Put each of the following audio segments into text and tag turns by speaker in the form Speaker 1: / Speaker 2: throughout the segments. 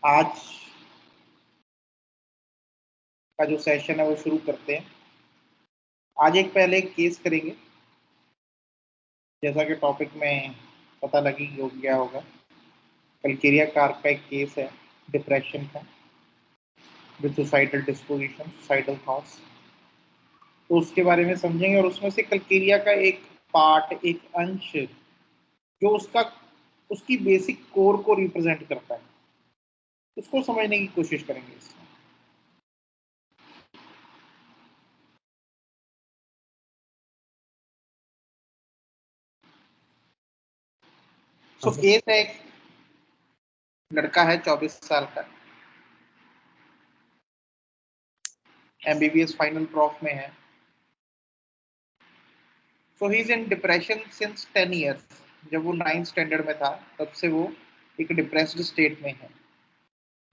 Speaker 1: आज का जो सेशन है वो शुरू करते हैं। आज एक पहले एक केस करेंगे, जैसा कि टॉपिक में पता लगी हो गया होगा। कल्केरिया कार्प का एक केस है डिप्रेशन का with suicidal disposition, suicidal thoughts. तो उसके बारे में समझेंगे और उसमें से कल्केरिया का एक पार्ट, एक अंश जो उसकी बेसिक कोर को रिप्रेजेंट करता है, उसको समझने की कोशिश करेंगे इसमें। केस है, एक लड़का है 24 साल का, एमबीबीएस फाइनल प्रॉफ में है। So he is in depression since 10 years. जब वो 9th स्टैंडर्ड में था तब से वो एक डिप्रेस्ड स्टेट में है।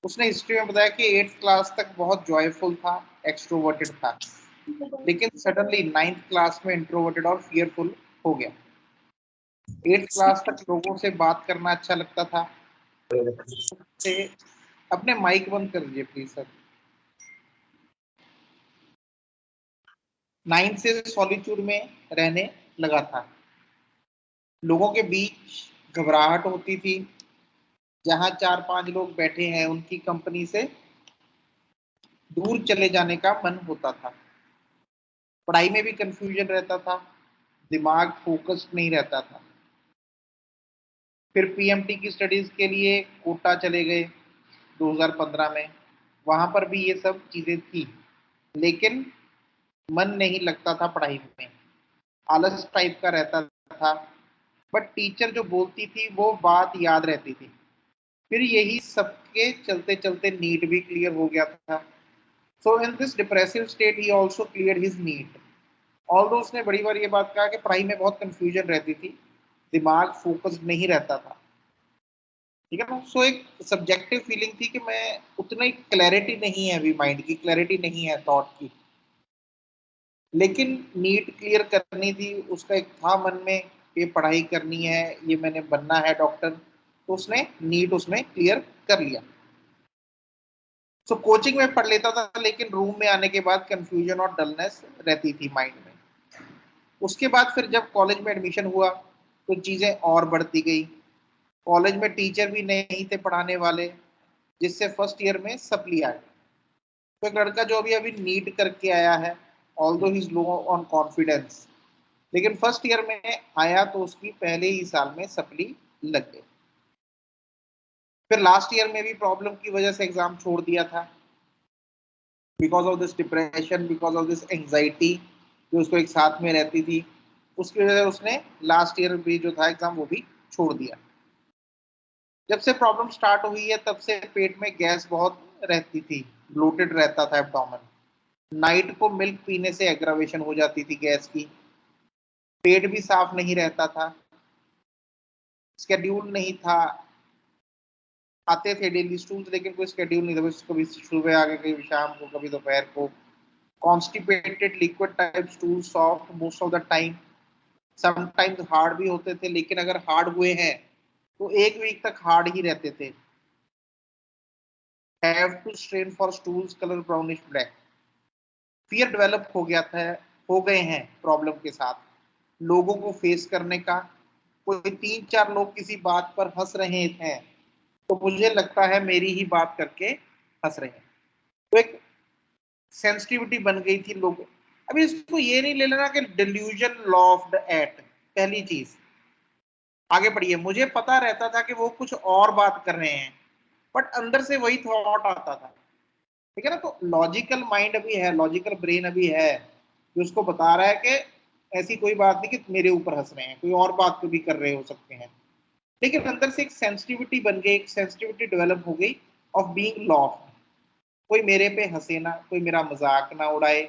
Speaker 1: उसने हिस्ट्री में बताया कि 8th क्लास तक बहुत जॉयफुल था, एक्सट्रोवर्टेड था, लेकिन सडनली 9th क्लास में इंट्रोवर्टेड और फियरफुल हो गया। 8th क्लास तक लोगों से बात करना अच्छा लगता था। से अपने माइक बंद कर दीजिए प्लीज सर। 9th से सॉलिट्यूड में रहने लगा था। लोगों के बीच घबराहट होती थी। जहां 4-5 लोग बैठे हैं उनकी कंपनी से दूर चले जाने का मन होता था। पढ़ाई में भी कंफ्यूजन रहता था, दिमाग फोकस्ड नहीं रहता था। फिर पीएमटी की स्टडीज के लिए कोटा चले गए 2015 में। वहां पर भी ये सब चीजें थी, लेकिन मन नहीं लगता था पढ़ाई में, आलस टाइप का रहता था। बट टीचर जो बोलती थी वो बात याद रहती थी। फिर यही सबके चलते चलते नीट भी क्लियर हो गया था। So in this depressive state he also clear his NEET. Although उसने बड़ी बार ये बात कहा कि पढ़ाई में बहुत कंफ्यूजन रहती थी, दिमाग फोकस्ड नहीं रहता था। ठीक है ना। सो एक सब्जेक्टिव फीलिंग थी कि मैं उतना ही क्लैरिटी नहीं है, अभी माइंड की क्लैरिटी नहीं है थॉट की, लेकिन नीट क्लियर करनी थी। उसका एक था मन में ये पढ़ाई करनी है, ये मैंने बनना है डॉक्टर। तो उसने नीट उसमें क्लियर कर लिया। सो कोचिंग में पढ़ लेता था, लेकिन रूम में आने के बाद कंफ्यूजन और डलनेस रहती थी माइंड में। उसके बाद फिर जब कॉलेज में एडमिशन हुआ तो चीजें और बढ़ती गई। कॉलेज में टीचर भी नहीं थे पढ़ाने वाले, जिससे फर्स्ट ईयर में सप्ली आ गई। तो एक लड़का जो अभी अभी नीट करके आया है, although he is low on confidence, लेकिन फर्स्ट ईयर में आया तो उसकी पहले ही साल में सप्ली लग गई। फिर लास्ट ईयर में भी प्रॉब्लम की वजह से एग्जाम छोड़ दिया था, because of this depression, because of this anxiety जो उसको एक साथ में रहती थी। उसकी वजह से उसने लास्ट ईयर भी जो था एग्जाम वो भी छोड़ दिया। जब से प्रॉब्लम स्टार्ट हुई है तब से पेट में गैस बहुत रहती थी, ब्लोटेड रहता था एब्डोमेन। नाइट को मिल्क पीने से एग्रावेशन हो जाती थी गैस की। पेट भी साफ नहीं रहता था, स्केड्यूल नहीं था। आते थे डेली स्टूल्स, लेकिन कोई स्केड्यूल नहीं था, कभी सुबह आके कभी शाम को कभी दोपहर को। Constipated liquid type stool, soft most of the time. Sometimes hard भी होते थे, लेकिन अगर हार्ड हुए हैं तो एक वीक तक हार्ड ही रहते थे। Have to strain for stools colour brownish black. Fear develop हो गया था, हो गए हैं प्रॉब्लम के साथ, लोगों को फेस करने का। कोई 3-4 लोग किसी बात पर हंस रहे हैं तो मुझे लगता है मेरी ही बात करके हंस रहे हैं। तो एक सेंसिटिविटी बन गई थी लोग। अभी इसको ये नहीं ले लेना कि delusion law of the eight. पहली चीज, आगे बढ़िए, मुझे पता रहता था कि वो कुछ और बात कर रहे हैं, बट अंदर से वही थॉट आता था। ठीक है ना। तो लॉजिकल माइंड अभी है, लॉजिकल ब्रेन अभी है, जो उसको बता रहा है कि ऐसी कोई बात नहीं कि मेरे ऊपर हंस रहे हैं, कोई और बात को भी कर रहे हो सकते हैं। लेकिन अंदर से एक सेंसिटिविटी बन गई, एक सेंसिटिविटी डेवलप हो गई ऑफ बीइंग लॉफ्ट। कोई मेरे पे हंसे ना, कोई मेरा मजाक ना उड़ाए।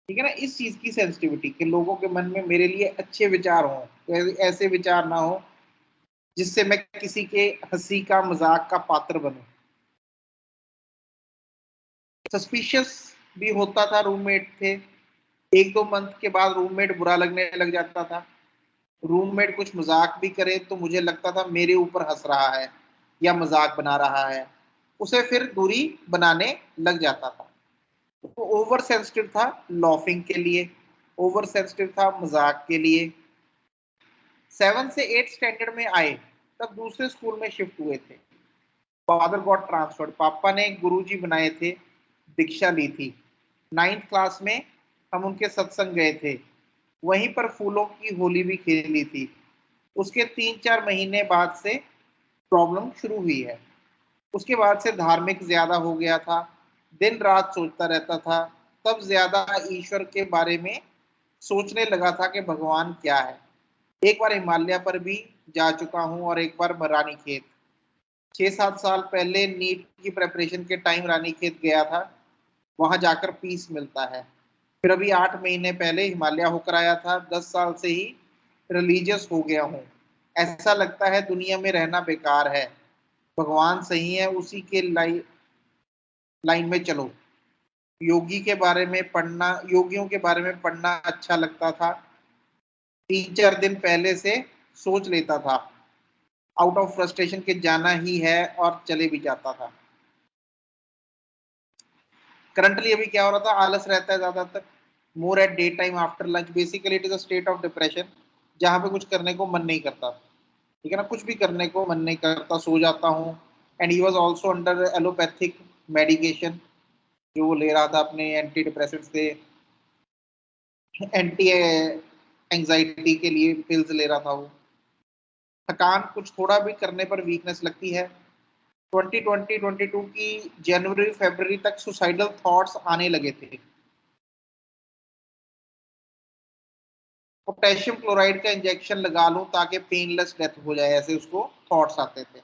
Speaker 1: ठीक है ना। इस चीज की सेंसिटिविटी कि लोगों के मन में मेरे लिए अच्छे विचार हों, तो ऐसे विचार ना हो जिससे मैं किसी के हंसी का मजाक का पात्र बनूं। सस्पिशियस भी होता था, रूममेट थे, 1-2 मंथ के बाद रूममेट बुरा लगने लग जाता था। रूममेट कुछ मजाक भी करे तो मुझे लगता था मेरे ऊपर हंस रहा है। या मजाक बना रहा है, उसे फिर दूरी बनाने लग जाता था। तो ओवर सेंसिटिव था लॉफिंग के लिए, ओवर सेंसिटिव था मजाक के लिए। 7 से 8 स्टैंडर्ड में आए तब दूसरे स्कूल में शिफ्ट हुए थे। फादर गॉट ट्रांसफर्ड, पापा ने गुरुजी बनाए थे, दीक्षा ली थी। 9th क्लास में हम उनके सत्संग गए थे, वहीं पर फूलों की होली भी खेली थी। उसके 3-4 महीने बाद से प्रॉब्लम शुरू हुई है। उसके बाद से धार्मिक ज्यादा हो गया था, दिन रात सोचता रहता था। तब ज्यादा ईश्वर के बारे में सोचने लगा था कि भगवान क्या है। एक बार हिमालय पर भी जा चुका हूँ और एक बार रानीखेत। 6-7 साल पहले नीट की प्रेपरेशन के टाइम रानीखेत गया था, वहां जाकर पीस मिलता है। फिर अभी 8 महीने पहले हिमालय होकर आया था। 10 साल से ही रिलीजियस हो गया हूँ। ऐसा लगता है दुनिया में रहना बेकार है, भगवान सही है, उसी के लाइन में चलो। योगियों के बारे में पढ़ना अच्छा लगता था। 3-4 दिन पहले से सोच लेता था, आउट ऑफ फ्रस्ट्रेशन के जाना ही है, और चले भी जाता था। करंटली अभी क्या हो रहा था, आलस रहता है ज्यादातर, more at day time after lunch. Basically it is a state of depression, जहां पे कुछ करने को मन नहीं करता, ठीक है ना, कुछ भी करने को मन नहीं करता, सो जाता हूँ। And he was also under allopathic medication, जो वो ले रहा था, अपने एंटी डिप्रेसेंट्स थे, एंटी एंजाइटी के लिए पिल्स ले रहा था वो। थकान, कुछ थोड़ा भी करने पर वीकनेस लगती है। 2022 की जनवरी फरवरी तक सुसाइडल थॉट्स आने लगे थे। पोटेशियम क्लोराइड का इंजेक्शन लगा लूं ताकि पेनलेस डेथ हो जाए, ऐसे उसको थॉट्स आते थे।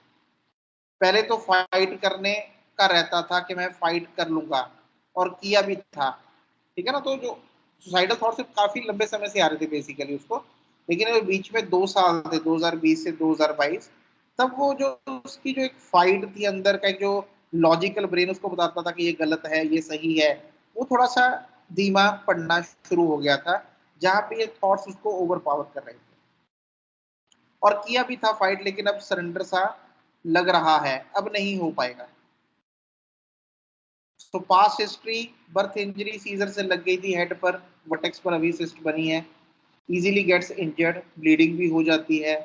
Speaker 1: पहले तो फाइट करने का रहता था कि मैं फाइट कर लूंगा, और किया भी था, ठीक है ना। तो जो सुसाइडल थॉट्स काफी लंबे समय से आ रहे थे बेसिकली उसको, लेकिन वो बीच में 2 साल थे, 2020 से 2022, तब वो जो उसकी जो एक फाइट थी अंदर का, एक जो लॉजिकल ब्रेन उसको बताता था कि ये गलत है ये सही है, वो थोड़ा सा धीमा पड़ना शुरू हो गया था, जहां पे ये थॉट्स उसको ओवर पावर कर रहे थे। और किया भी था फाइट, लेकिन अब सरेंडर सा लग रहा है, अब नहीं हो पाएगा। तो past history, birth injury seizure से लग गई थी हेड पर, वर्टेक्स पर अभी सिस्ट बनी है। इजीली गेट्स इंजर्ड, ब्लीडिंग भी हो जाती है।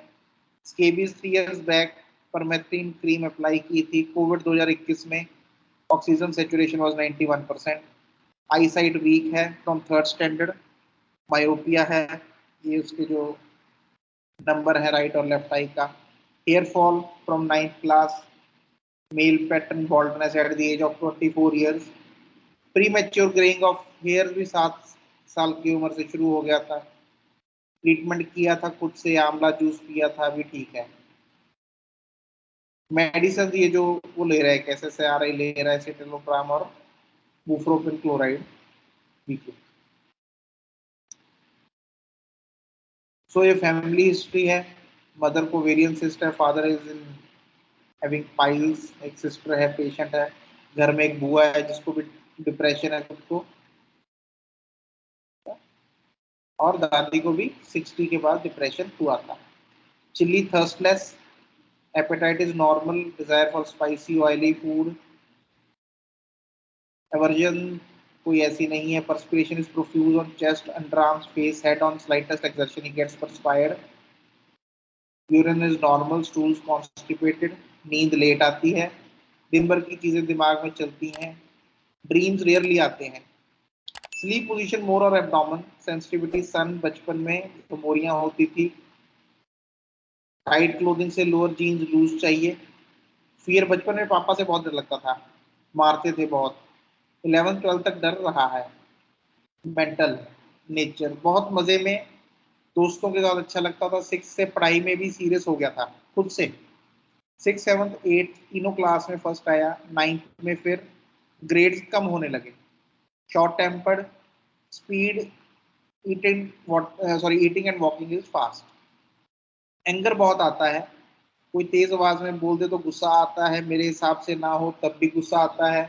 Speaker 1: Scabies 3 years back permethrin cream apply की थी। कोविड 2021 में oxygen saturation was 91%। Eyesight weak है फ्रॉम 3rd स्टैंडर्ड। मायोपिया है, ये उसके जो नंबर है राइट और लेफ्ट आई का। Hair fall from 9th class, male pattern baldness at the age of 24 years. Premature greying of hair भी 7 साल की उम्र से शुरू हो गया था। ट्रीटमेंट किया था खुद से, आंवला जूस पिया था, अभी ठीक है। मेडिसिन ये जो वो ले रहा है, कैसे से आ रही ले रहा है, सिटेलोप्राम और बुप्रोपिन क्लोराइड, ठीक है। सो ये फैमिली हिस्ट्री है। मदर को वेरियन सिस्ट है, father is in having piles, एक सिस्टर है पेशेंट है, घर में एक बुआ है जिसको भी डिप्रेशन है खुद को, और दादी को भी 60 के बाद डिप्रेशन हुआ था। Chilly thirstless, appetite is normal, desire for spicy oily food, aversion कोई ऐसी नहीं है। Perspiration is profuse on chest, underarms, face, head, on slightest exertion he gets perspired. Urine is normal, stools constipated, नींद late आती है, दिन भर की चीजें दिमाग में चलती हैं, ड्रीम्स रेयरली आते हैं। स्लीप पोजीशन मोर और एब्डोमेन, सेंसिटिविटी सन, बचपन में तो मोरियां होती थी। टाइट क्लोथिंग से लोअर जीन्स लूज चाहिए। फियर, बचपन में पापा से बहुत डर लगता था, मारते थे बहुत। 11th 12th तक डर रहा है। मेंटल नेचर, बहुत मजे में, दोस्तों के साथ अच्छा लगता था। 6 से पढ़ाई में भी सीरियस हो गया था खुद से। 6 7 8 तीनों क्लास में फर्स्ट आया। 9th में फिर ग्रेड्स कम होने लगे। Short tempered, speed eating and walking is fast. Anger बहुत आता है, कोई तेज आवाज में बोल दे तो गुस्सा आता है, मेरे हिसाब से ना हो तब भी गुस्सा आता है।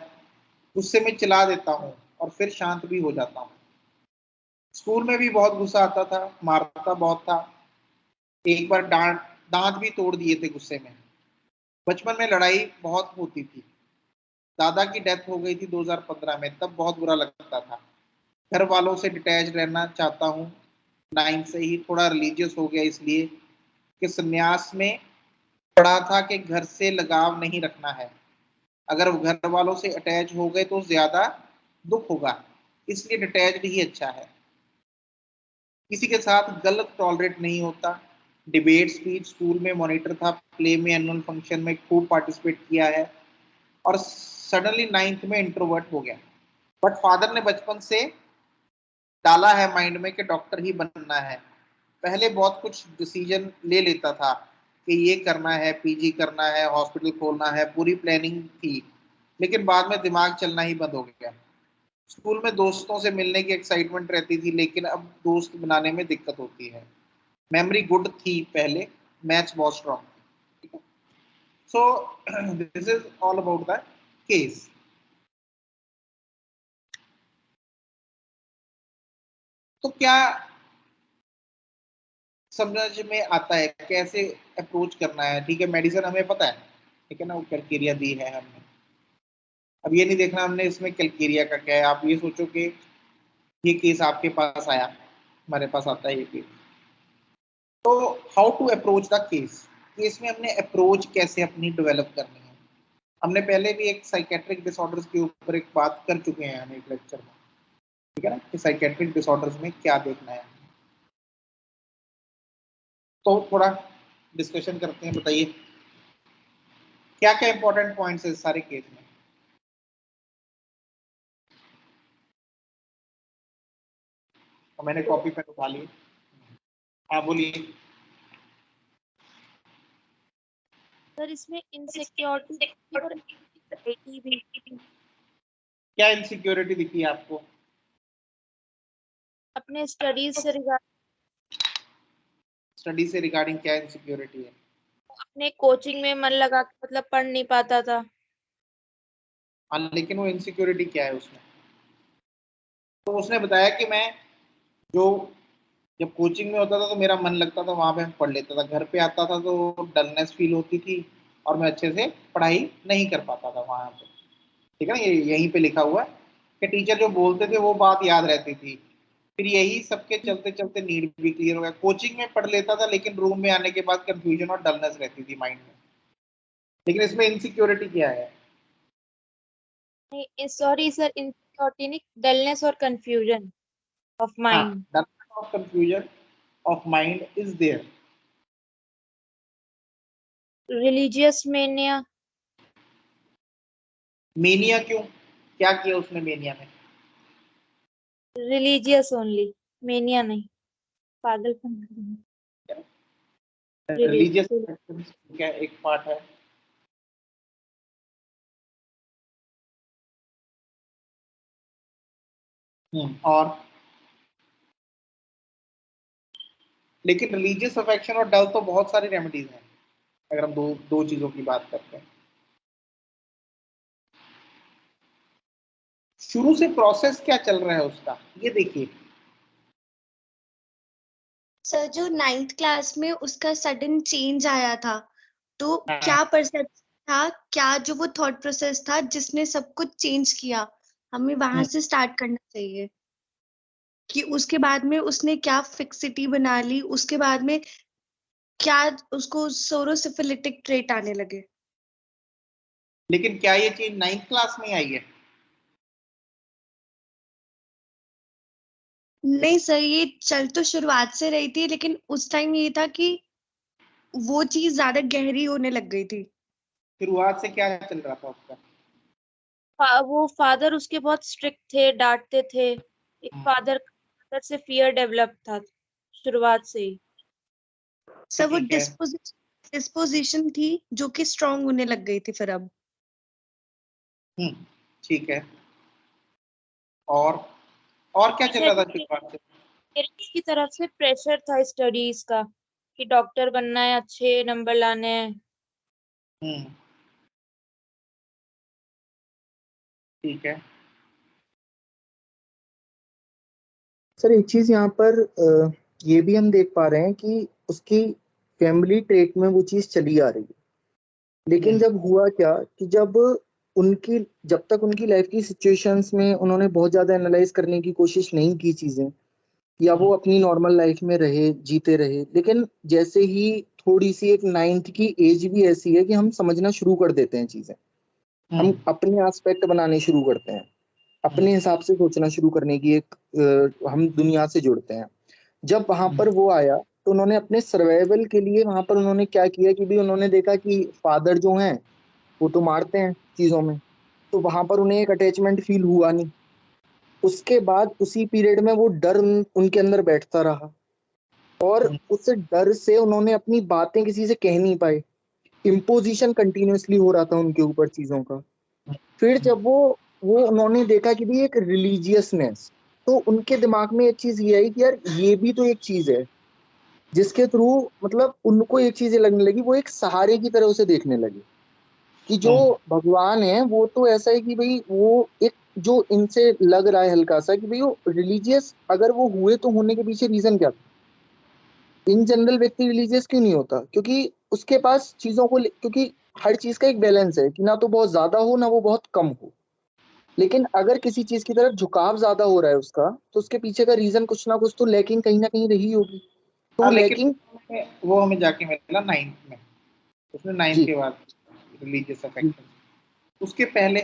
Speaker 1: गुस्से में चिल्ला देता हूँ और फिर शांत भी हो जाता हूँ। स्कूल में भी बहुत गुस्सा आता था, मारता बहुत था। एक बार दांत भी तोड़ दिए थे गुस्से में। बचपन में लड़ाई बहुत होती थी। दादा की डेथ हो गई थी 2015 में, तब बहुत बुरा लगता था। घर वालों से डिटैच रहना चाहता हूँ। 9 से ही थोड़ा रिलीजियस हो गया, इसलिए कि संन्यास में पढ़ा था कि घर से लगाव नहीं रखना है। अगर घर वालों से अटैच हो गए तो ज्यादा दुख होगा, इसलिए डिटैच्ड ही अच्छा है। किसी के साथ गलत टॉलरेट नहीं होता। डिबेट स्पीच स्कूल में मॉनिटर था, प्ले में एनुअल फंक्शन में खूब पार्टिसिपेट किया है, और सडनली 9th में इंट्रोवर्ट हो गया। बट फादर ने बचपन से डाला है माइंड में कि डॉक्टर ही बनना है। पहले बहुत कुछ डिसीजन ले लेता था कि ये करना है, पीजी करना है, हॉस्पिटल खोलना है, पूरी प्लानिंग थी। लेकिन बाद में दिमाग चलना ही बंद हो गया। स्कूल में दोस्तों से मिलने की एक्साइटमेंट रहती थी, लेकिन अब दोस्त बनाने में दिक्कत होती है। मेमोरी गुड थी पहले, मैथ्स बहुत strong. So this is all about the case. तो क्या समझ में आता है कैसे अप्रोच करना है? ठीक है, मेडिसिन हमें पता है, ठीक है ना, वो क्राइटेरिया दी है हमने। अब ये नहीं देखना हमने इसमें क्राइटेरिया का क्या है। आप ये सोचो कि ये केस आपके पास आया, हमारे पास आता है ये केस, तो how to approach the case. Case में हमने अप्रोच कैसे अपनी डेवलप करनी है। हमने पहले भी एक साइकेट्रिक डिसऑर्डर्स के ऊपर एक बात कर चुके हैं हम एक लेक्चर में, ठीक है ना, कि साइकेट्रिक डिसऑर्डर्स में क्या देखना है। तो थोड़ा डिस्कशन करते हैं, बताइए क्या क्या इंपॉर्टेंट पॉइंट्स है सारे केस में। तो मैंने कॉपी पेन उठा ली। हाँ बोलिए।
Speaker 2: सर इसमें इनसिक्योरिटी और एंग्जाइटी भी।
Speaker 1: क्या इनसिक्योरिटी दिखी आपको?
Speaker 2: अपने स्टडीज से रिगार्ड,
Speaker 1: स्टडी से रिगार्डिंग क्या इनसिक्योरिटी है?
Speaker 2: अपने कोचिंग में मन लगा के मतलब पढ़ नहीं पाता था।
Speaker 1: हाँ, लेकिन वो इनसिक्योरिटी क्या है उसमें? तो उसने बताया कि मैं जो जब कोचिंग में होता था तो मेरा मन लगता था, वहां पे मैं पढ़ लेता था। घर पे आता था तो डलनेस फील होती थी और मैं अच्छे से पढ़ाई नहीं कर पाता था वहां पे। ठीक है ना, ये यहीं पे लिखा हुआ है कि टीचर जो बोलते थे वो बात याद रहती थी। फिर यही सबके चलते चलते नीड भी क्लियर हो गया। कोचिंग में पढ़ लेता था, लेकिन रूम में आने के बाद कंफ्यूजन और डलनेस रहती थी माइंड में। लेकिन इसमें इनसिक्योरिटी क्या है?
Speaker 2: नहीं सॉरी सर, इनसिक्योरिटी नहीं, डलनेस और कंफ्यूजन ऑफ
Speaker 1: हाँ,
Speaker 2: mind.
Speaker 1: Dullness of confusion of mind is there.
Speaker 2: Religious mania.
Speaker 1: Mania क्यों? क्या किया उसने मेनिया में?
Speaker 2: रिलीजियस ओनली, मेनिया नहीं, पागलपन।
Speaker 1: Religious
Speaker 2: religious.
Speaker 1: क्या एक पार्ट है। और लेकिन रिलीजियस अफेक्शन और डल तो बहुत सारी रेमेडीज हैं, अगर हम दो दो चीजों की बात करते हैं। शुरू से प्रोसेस क्या चल रहा है उसका, ये देखिए।
Speaker 3: सर जो 9th क्लास में उसका सडन चेंज आया था, तो
Speaker 1: हाँ,
Speaker 3: क्या परसेप्शन था, क्या जो वो थॉट प्रोसेस था जिसने सब कुछ चेंज किया, हमें वहां से स्टार्ट करना चाहिए। कि उसके बाद में उसने क्या फिक्सिटी बना ली, उसके बाद में क्या उसको सोरोसिफिलिटिक ट्रेट आने लगे।
Speaker 1: लेकिन क्या ये चीज 9th क्लास में आई है?
Speaker 3: नहीं सर, ये चल तो शुरुआत से रही थी, लेकिन उस टाइम ये था कि वो चीज ज्यादा गहरी होने लग गई थी।
Speaker 1: शुरुआत से क्या चल रहा था उसका?
Speaker 2: वो फादर उसके बहुत स्ट्रिक्ट थे, डांटते थे। एक फादर से फियर डेवलप था शुरुआत से ही।
Speaker 3: सर वो
Speaker 1: ठीक है।
Speaker 3: डिस्पोजिशन थी जो कि स्ट्रांग होने लग गई थी फिर अब।
Speaker 1: ठीक है। और क्या चल रहा था शुरुआत से?
Speaker 2: पेरेंट्स की तरफ से प्रेशर था स्टडीज का, कि डॉक्टर बनना है, अच्छे नंबर लाने हैं।
Speaker 1: हम्म ठीक है।
Speaker 4: सर एक चीज यहाँ पर ये भी हम देख पा रहे हैं कि उसकी फैमिली ट्रेट में वो चीज चली आ रही है, लेकिन जब हुआ क्या कि जब तक उनकी लाइफ की सिचुएशंस में उन्होंने बहुत ज्यादा एनालाइज करने की कोशिश नहीं की चीजें, या वो अपनी नॉर्मल लाइफ में रहे, जीते रहे, लेकिन जैसे ही थोड़ी सी एक 9th की एज भी ऐसी है कि हम समझना शुरू कर देते हैं चीजें, हम अपने एस्पेक्ट बनाने शुरू करते हैं, अपने हिसाब से सोचना शुरू करने की हम दुनिया से जुड़ते हैं। जब वहां पर वो आया तो उन्होंने अपने सर्वाइवल के लिए वहां पर उन्होंने क्या किया कि भी उन्होंने देखा कि फादर जो हैं वो तो मारते हैं चीजों में, तो वहां पर उन्हें एक अटैचमेंट फील हुआ नहीं। उसके बाद उसी पीरियड में वो डर उनके अंदर बैठता रहा, और उस डर से उन्होंने अपनी बातें किसी से कह नहीं पाए, इम्पोजिशन कंटिन्यूअसली हो रहा था उनके ऊपर चीजों का। फिर जब वो उन्होंने देखा कि भी एक रिलीजियसनेस, तो उनके दिमाग में एक चीज ये आई कि यार ये भी तो एक चीज है जिसके थ्रू मतलब उनको एक चीज लगने लगी, वो एक सहारे की तरह उसे देखने लगे कि जो भगवान है वो तो ऐसा है कि भाई वो एक जो इनसे लग रहा है हल्का सा कि भाई वो रिलीजियस अगर वो हुए तो होने के पीछे रीजन क्या था। इन जनरल व्यक्ति रिलीजियस क्यों नहीं होता? क्योंकि उसके पास चीजों को क्योंकि हर चीज का एक बैलेंस है कि ना तो बहुत ज्यादा हो ना वो बहुत कम हो, लेकिन अगर किसी चीज की तरफ झुकाव ज्यादा हो रहा है उसका, तो उसके पीछे का रीजन कुछ ना कुछ तो लैकिंग कहीं ना कहीं रही होगी। तो
Speaker 1: लेकिन
Speaker 4: लैकिंग
Speaker 1: वो हमें जाके मिला 9th में, उसने 9th
Speaker 4: जी
Speaker 1: के बाद रिलीजियस
Speaker 4: जी,
Speaker 1: अफेक्शन। उसके पहले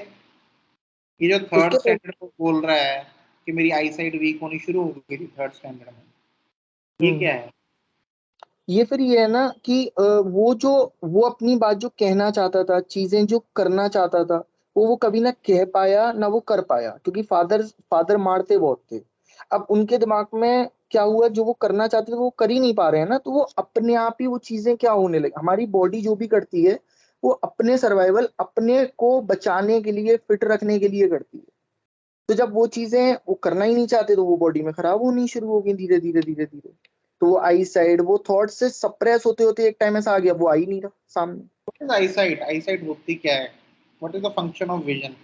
Speaker 1: ये जो थर्ड
Speaker 4: उसके
Speaker 1: स्टैंडर्ड को बोल रहा है कि मेरी आई साइड वीक होनी शुरू हो गई थी थर्ड स्टैंडर्ड में, ये क्या है?
Speaker 4: ये फिर ये है ना कि वो अपनी बात जो कहना चाहता था, चीजें जो करना चाहता था, वो कभी ना कह पाया ना वो कर पाया, क्योंकि फादर मारते बहुत थे। अब उनके दिमाग में क्या हुआ, जो वो करना चाहते थे वो कर ही नहीं पा रहे हैं ना, तो वो अपने आप ही वो चीजें क्या होने लगी। हमारी बॉडी जो भी करती है वो अपने सर्वाइवल, अपने को बचाने के लिए, फिट रखने के लिए करती है। तो जब वो चीजें वो करना ही नहीं चाहते तो वो बॉडी में खराब होनी शुरू हो गई धीरे धीरे धीरे धीरे। तो वो आई साइड, वो थॉट से सप्रेस होते होते एक टाइम ऐसा आ गया वो आ ही नहीं रहा सामने।
Speaker 1: What is I site? I site होती क्या है? What is the function of vision?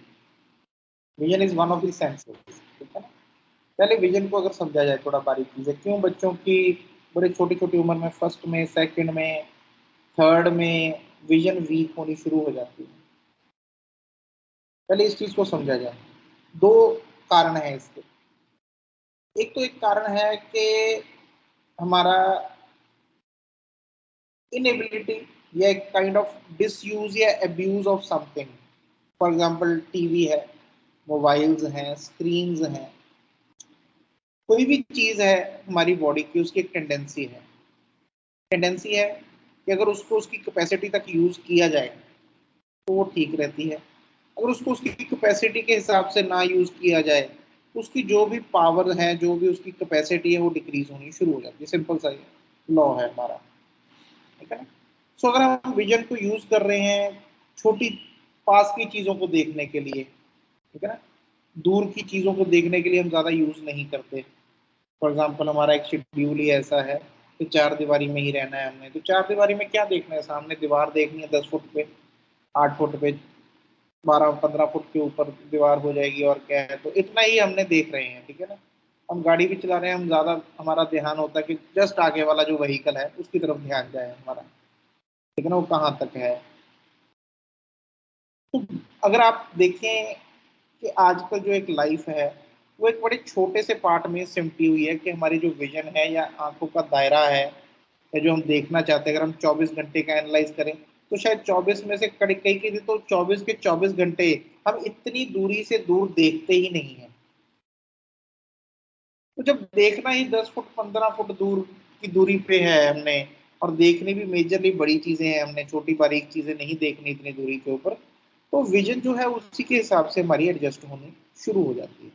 Speaker 1: Vision is one of the senses, ठीक है ना? पहले विजन को अगर समझा जाए थोड़ा बारीकी से, क्यों बच्चों की बड़े छोटी छोटी उम्र में, फर्स्ट में, सेकंड में, थर्ड में विजन वीक होनी शुरू हो जाती है? पहले इस चीज को समझा जाए। दो कारण है इसके। एक कारण है कि हमारा इनएबिलिटी या एक काइंड ऑफ डिसयूज या abuse of something. For example TV है, मोबाइल्स हैं, स्क्रीन्स हैं, कोई भी चीज है हमारी बॉडी की, उसकी एक टेंडेंसी है कि अगर उसको उसकी कैपेसिटी तक यूज किया जाए तो वो ठीक रहती है। अगर उसको उसकी कैपेसिटी के हिसाब से ना यूज किया जाए तो उसकी जो भी पावर है, जो भी उसकी कैपेसिटी है, वो डिक्रीज होनी शुरू हो जाती है। सिंपल सा लॉ है हमारा, ठीक है ना? सो अगर हम विजन को यूज कर रहे हैं छोटी पास की चीजों को देखने के लिए, ठीक है ना, दूर की चीजों को देखने के लिए हम ज्यादा यूज नहीं करते। फॉर एग्जाम्पल हमारा एक शेड्यूल ही ऐसा है कि चार दीवारी में ही रहना है हमने, तो चार दीवारी में क्या देखना है? सामने दीवार देखनी है 10 फुट पे, 8 फुट पे, 12-15 फुट के ऊपर दीवार हो जाएगी, और क्या है? तो इतना ही हमने देख रहे हैं, ठीक है ना? हम गाड़ी भी चला रहे हैं, हम ज्यादा हमारा ध्यान होता है कि जस्ट आगे वाला जो व्हीकल है उसकी तरफ ध्यान जाए हमारा, ठीक है ना, वो कहाँ तक है। तो अगर आप देखें कि आजकल जो एक लाइफ है वो एक बड़े छोटे से पार्ट में सिमटी हुई है, कि हमारी जो विजन है या आंखों का दायरा है या जो हम देखना चाहते हैं, अगर हम 24 घंटे का एनालाइज करें तो शायद 24 में से कई कई दिन तो 24 के 24 घंटे हम इतनी दूरी से दूर देखते ही नहीं है। तो जब देखना ही 10 फुट 15 फुट दूर की दूरी पे है हमने, और देखनी भी मेजरली बड़ी चीजें हैं हमने, छोटी बारीक चीजें नहीं देखनी इतनी दूरी के ऊपर, तो विजन जो है उसी के हिसाब से हमारी एडजस्ट होनी शुरू हो जाती है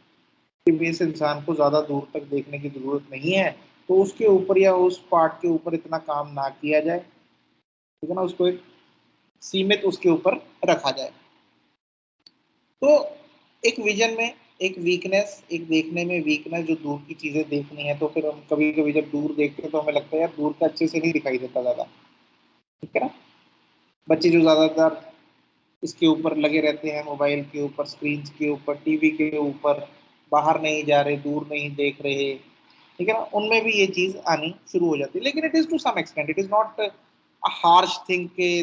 Speaker 1: कि इस इंसान को ज्यादा दूर तक देखने की जरूरत नहीं है, तो उसके ऊपर या उस पार्ट के ऊपर इतना काम ना किया जाए, ठीक है ना, उसको एक सीमित उसके ऊपर रखा जाए। तो एक विजन में एक वीकनेस, एक देखने में वीकनेस, जो दूर की चीजें देखनी है, तो फिर हम कभी कभी जब दूर देखते हैं तो हमें लगता है यार दूर का अच्छे से नहीं दिखाई देता ज्यादा, ठीक है ना? बच्चे जो ज्यादातर इसके ऊपर लगे रहते हैं, मोबाइल के ऊपर, स्क्रीन के ऊपर, टीवी के ऊपर, बाहर नहीं जा रहे, दूर नहीं देख रहे, ठीक है ना, उनमें भी ये चीज आनी शुरू हो जाती है। लेकिन it is to some extent, it is not a harsh thing के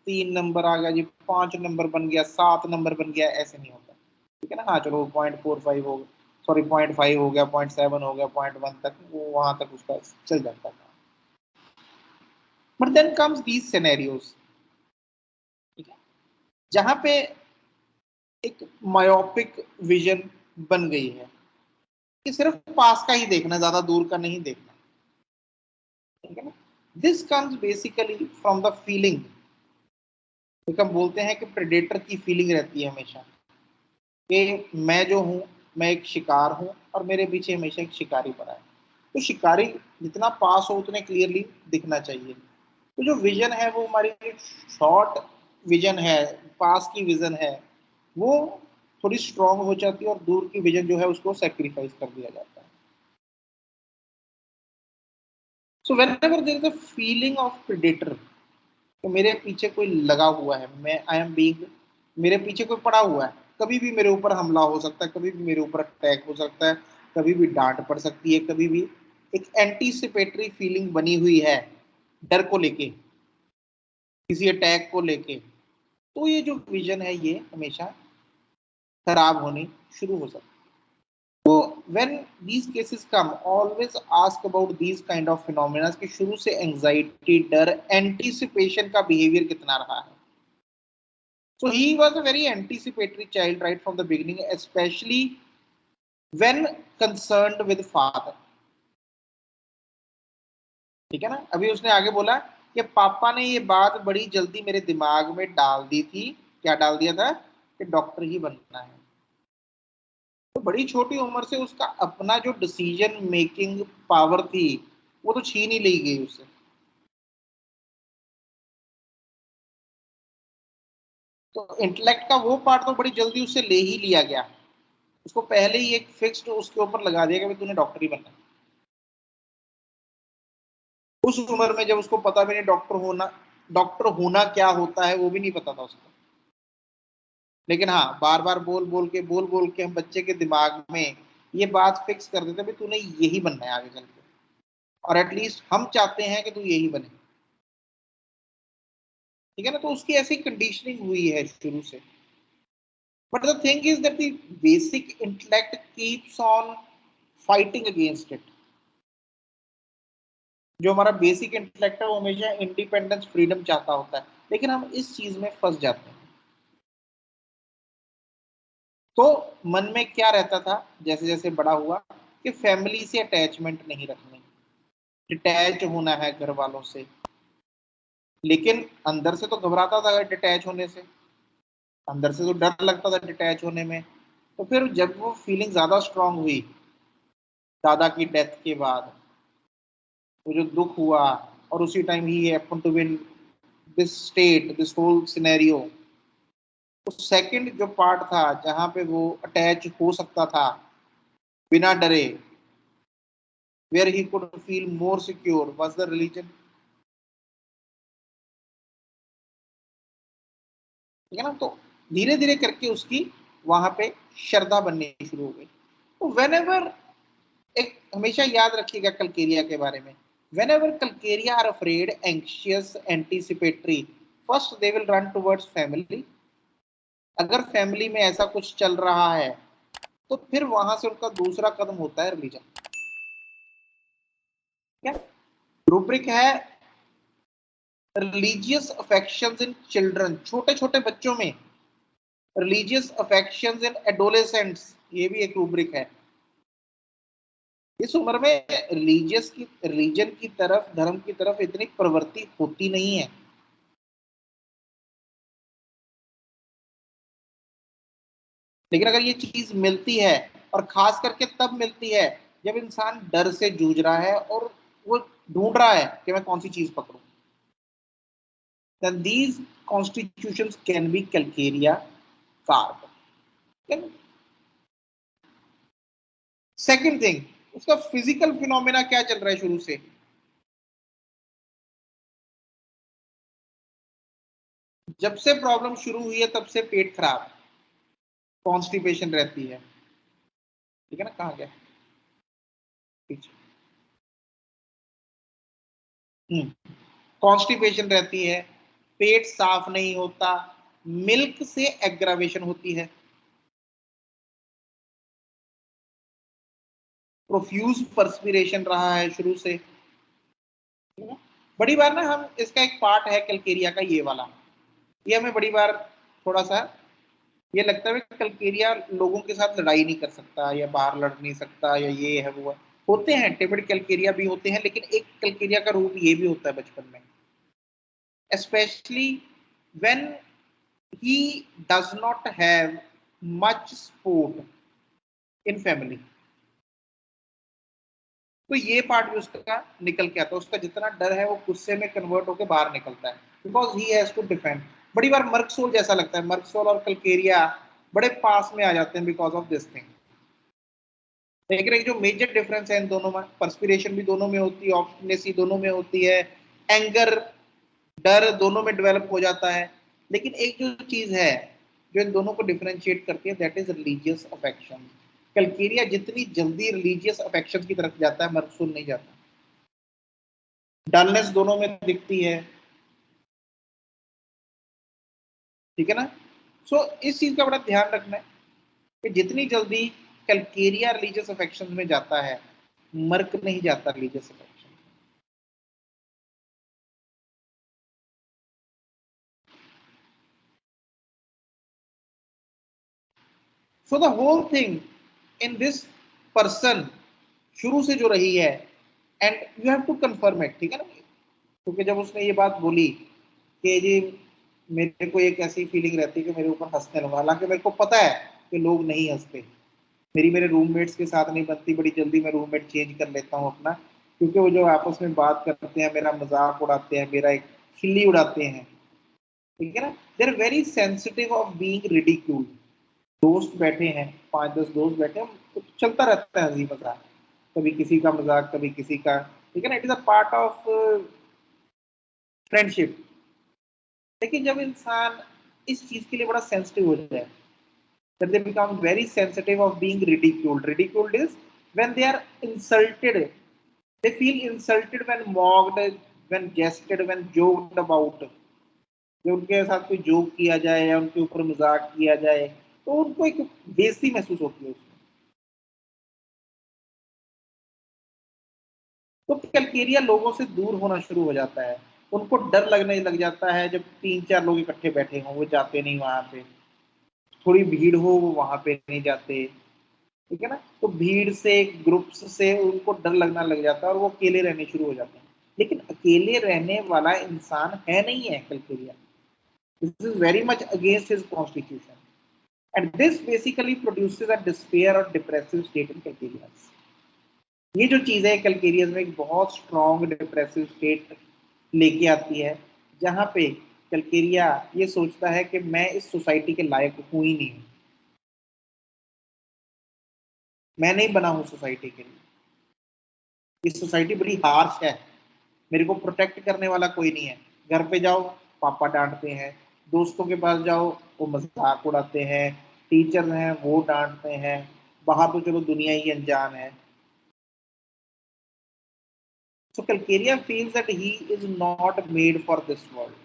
Speaker 1: 3 नंबर आ गया जी, 5 नंबर बन गया, 7 नंबर बन गया, ऐसे नहीं होता। ठीक है ना। हाँ चलो 0.45 हो, सॉरी 0.5 हो गया, 0.7 हो गया, 0.1 तक, वो वहां तक उसका चल जाता था। But then comes these scenarios, ठीक है, जहां पे एक मायोपिक विजन बन गई है कि सिर्फ पास का ही देखना, ज्यादा दूर का नहीं देखना। ठीक है ना। This comes basically from the feeling, हम बोलते हैं कि प्रेडेटर की फीलिंग रहती है हमेशा कि मैं जो हूं, मैं एक शिकार हूं और मेरे पीछे हमेशा एक शिकारी पड़ा है। तो शिकारी जितना पास हो उतने क्लियरली दिखना चाहिए। तो जो विजन है वो हमारी शॉर्ट विजन है, पास की विजन है, वो थोड़ी स्ट्रांग हो जाती है और दूर की विजन जो है उसको सेक्रीफाइस कर दिया जाता है। So whenever there is a feeling of predator, तो मेरे पीछे कोई लगा हुआ है, मैं आई एम बीइंग, मेरे पीछे कोई पड़ा हुआ है, कभी भी मेरे ऊपर हमला हो सकता है, कभी भी मेरे ऊपर अटैक हो सकता है, कभी भी डांट पड़ सकती है, कभी भी एक एंटीसिपेटरी फीलिंग बनी हुई है डर को लेके, किसी अटैक को लेके, तो ये जो विजन है ये हमेशा खराब होनी शुरू हो सकती है। तो when these cases come, always ask about these kind of phenomena कि शुरू से एंजाइटी, डर, एंटीसिपेशन का बिहेवियर कितना रहा है। So he was a very anticipatory child right from the beginning, especially when concerned with father। ठीक है ना। अभी उसने आगे बोला कि पापा ने ये बात बड़ी जल्दी मेरे दिमाग में डाल दी थी, क्या डाल दिया था, कि डॉक्टर ही बनना है। तो बड़ी छोटी उम्र से उसका अपना जो डिसीजन मेकिंग पावर थी वो तो छीन ही ली गई उससे। तो इंटेलेक्ट का वो पार्ट तो बड़ी जल्दी उससे ले ही लिया गया, उसको पहले ही एक फिक्स्ड उसके ऊपर लगा दिया कि तूने डॉक्टर ही बनना है। उस उम्र में जब उसको पता भी नहीं डॉक्टर होना क्या होता है वो भी नहीं पता था उसको। लेकिन हाँ बार बार बोल बोल के हम बच्चे के दिमाग में ये बात फिक्स कर देते भाई तूने यही बनना है आगे चल के, और एटलीस्ट हम चाहते हैं कि तू यही बने। ठीक है ना। तो उसकी ऐसी कंडीशनिंग हुई है शुरू से। But the thing is that the basic intellect keeps on fighting against it. जो हमारा बेसिक इंटेलेक्ट है वो हमेशा इंडिपेंडेंस, फ्रीडम चाहता होता है, लेकिन हम इस चीज में फंस जाते हैं। तो मन में क्या रहता था जैसे जैसे बड़ा हुआ कि फैमिली से अटैचमेंट नहीं रखनी, डिटैच होना है घर वालों से, लेकिन अंदर से तो घबराता था डिटैच होने से, अंदर से तो डर लगता था डिटैच होने में। तो फिर जब वो फीलिंग ज्यादा स्ट्रांग हुई दादा की डेथ के बाद, वो जो दुख हुआ, और उसी टाइम ही happen to be in this state, this whole scenario, तो सेकंड जो पार्ट था जहां पे वो अटैच हो सकता था बिना डरे, where he could feel more secure was the religion। ठीक है ना। तो धीरे धीरे करके उसकी वहां पे श्रद्धा बननी शुरू हो गई। तो वेन एवर, एक हमेशा याद रखिएगा कलकेरिया के बारे में, whenever Calcarea are afraid, anxious, anticipatory, first they will run towards family. अगर फैमिली में ऐसा कुछ चल रहा है तो फिर वहां से उनका दूसरा कदम होता है रिलीजन। क्या रूब्रिक है रिलीजियस अफेक्शंस इन चिल्ड्रन, छोटे छोटे बच्चों में, रिलीजियस अफेक्शंस इन एडोलेसेंट्स, ये भी एक रूब्रिक है। इस उम्र में रिलीजन की तरफ, धर्म की तरफ इतनी प्रवृत्ति होती नहीं है। लेकिन अगर ये चीज मिलती है, और खास करके तब मिलती है जब इंसान डर से जूझ रहा है और वो ढूंढ रहा है कि मैं कौन सी चीज पकड़ूं, then these constitutions can be calcaria carb। Second thing, उसका फिजिकल फिनोमेना क्या चल रहा है शुरू से, जब से प्रॉब्लम शुरू हुई है तब से पेट खराब, कॉन्स्टिपेशन रहती है। ठीक है ना। कहाँ गया पीछे, कॉन्स्टिपेशन रहती है, पेट साफ नहीं होता, मिल्क से एग्रावेशन होती है, प्रोफ्यूज पर्सपिरेशन रहा है शुरू से। बड़ी बार ना हम इसका एक पार्ट है कैलकेरिया का ये वाला, ये हमें बड़ी बार थोड़ा सा ये लगता है कि कैलकेरिया लोगों के साथ लड़ाई नहीं कर सकता या बाहर लड़ नहीं सकता या ये है वो है। होते हैं टिबिड कैलकेरिया भी होते हैं, लेकिन एक कैलकेरिया का रूप ये भी होता है बचपन में, especially when he does not have much support in family। तो ये पार्ट भी उसका निकल के आता है, उसका जितना डर है वो गुस्से में कन्वर्ट होकर बाहर निकलता है, because he has to defend. बड़ी बार मर्कसोल जैसा लगता है, मर्कसोल और कैलकेरिया बड़े पास में आ जाते हैं बिकॉज ऑफ दिस थिंग। लेकिन एक जो मेजर डिफरेंस है इन दोनों में, पर्सपिरेशन भी दोनों में होती है, ऑब्स्टिनेसी दोनों में होती है, एंगर डर दोनों में डेवलप हो जाता है, लेकिन एक जो चीज है जो इन दोनों को डिफरेंशिएट करती है, that is religious affection. Calcarea जितनी जल्दी रिलीजियस अफेक्शन की तरफ जाता है, मर्कसोल नहीं जाता। डलनेस दोनों में दिखती है, ठीक है ना। सो इस चीज का बड़ा ध्यान रखना है कि जितनी जल्दी कैलकेरिया रिलीजियस अफेक्शन में जाता है, मर्क नहीं जाता religious affection. So the whole thing in this person शुरू से जो रही है, and you have to confirm it, ठीक है ना। क्योंकि जब उसने ये बात बोली कि जी मेरे को एक ऐसी फीलिंग रहती है कि मेरे ऊपर हंसने लगा, हालांकि मेरे को पता है कि लोग नहीं हंसते, मेरे रूममेट्स के साथ नहीं बनती, बड़ी जल्दी मैं रूममेट चेंज कर लेता हूँ अपना, क्योंकि वो जो आपस में बात करते हैं, मेरा मजाक उड़ाते हैं, मेरा एक खिल्ली उड़ाते हैं, ठीक है ना। They are very sensitive of being ridiculed. दोस्त बैठे हैं, 5-10 दोस्त बैठे हैं, तो चलता रहता है हंसी मजाक, कभी किसी का मजाक कभी किसी का, ठीक है ना। It is a part of friendship. लेकिन जब इंसान इस चीज के लिए बड़ा सेंसिटिव हो जाए, that they become very sensitive of being ridiculed. Ridiculed is when they are insulted. They feel insulted when mocked, when jested, when joked about. जब उनके साथ कोई जोक किया जाए या उनके ऊपर मजाक किया जाए, तो उनको एक बेइज्जती महसूस होती है उसमें। तो कैलकेरिया लोगों से दूर होना शुरू हो जाता है, उनको डर लगने लग जाता है जब 3-4 लोग इकट्ठे बैठे हों, वो जाते नहीं वहां पे, थोड़ी भीड़ हो वो वहां पे नहीं जाते, ठीक है ना। तो भीड़ से ग्रुप्स से उनको डर लगना लग जाता है और वो अकेले रहने शुरू हो जाते हैं। लेकिन अकेले रहने वाला इंसान है नहीं है Calcarea, this is very much against his constitution, and this basically produces a despair और डिप्रेसिव स्टेट इन कैलकेरियंस। ये जो चीज है कैलकेरियंस में एक बहुत स्ट्रॉन्ग डिप्रेसिव स्टेट लेके आती है, जहां पे कैलकेरिया ये सोचता है कि मैं इस सोसाइटी के लायक हूं ही नहीं, मैं नहीं बना हूं सोसाइटी के लिए, ये सोसाइटी बड़ी हार्श है, मेरे को प्रोटेक्ट करने वाला कोई नहीं है। घर पे जाओ पापा डांटते हैं, दोस्तों के पास जाओ वो मजाक उड़ाते हैं, टीचर हैं वो डांटते हैं, बाहर तो चलो दुनिया ही अनजान है। So Calcaria feels that he is not made for this world.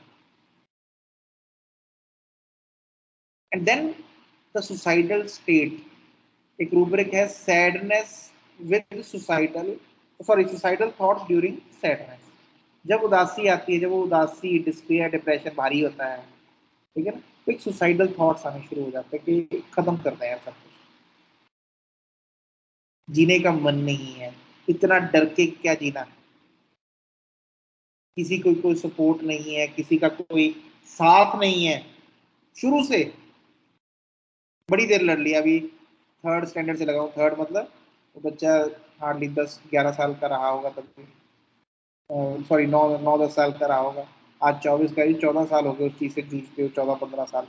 Speaker 1: And then the suicidal state, एक रूब्रिक है sadness with suicidal thoughts during sadness. जब उदासी आती है, जब वो उदासी डिस्पेयर डिप्रेशन भारी होता है, ठीक है ना, तो एक सुसाइडल थॉट्स आने शुरू हो जाते हैं कि खत्म कर दें सब कुछ, जीने का मन नहीं है, इतना डर के क्या जीना है, किसी को कोई सपोर्ट नहीं है, किसी का कोई साथ नहीं है। शुरू से बड़ी देर लड़ लिया, अभी 3rd स्टैंडर्ड से लगा हूँ, 3rd मतलब वो बच्चा हार्डली 10-11 साल का रहा होगा तब भी, सॉरी 9-10 साल का रहा होगा, आज 24 का, 14 साल हो गए उस चीज से जूझते हुए, 14-15 साल,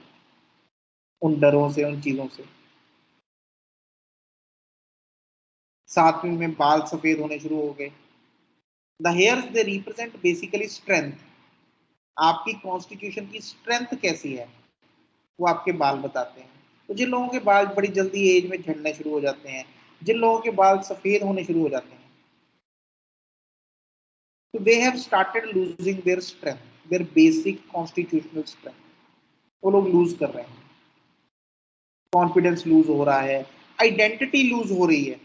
Speaker 1: उन डरों से, उन चीजों से। 7वीं में बाल सफेद होने शुरू हो गए। The hairs they represent basically strength, आपकी कॉन्स्टिट्यूशन की स्ट्रेंथ कैसी है वो आपके बाल बताते हैं। तो जिन लोगों के बाल बड़ी जल्दी एज में झड़ने शुरू हो जाते हैं, जिन लोगों के बाल सफेद होने शुरू हो जाते हैं, तो they have started losing their strength, their basic constitutional strength, वो लोग लूज कर रहे हैं, कॉन्फिडेंस लूज हो रहा है, आइडेंटिटी लूज हो रही है।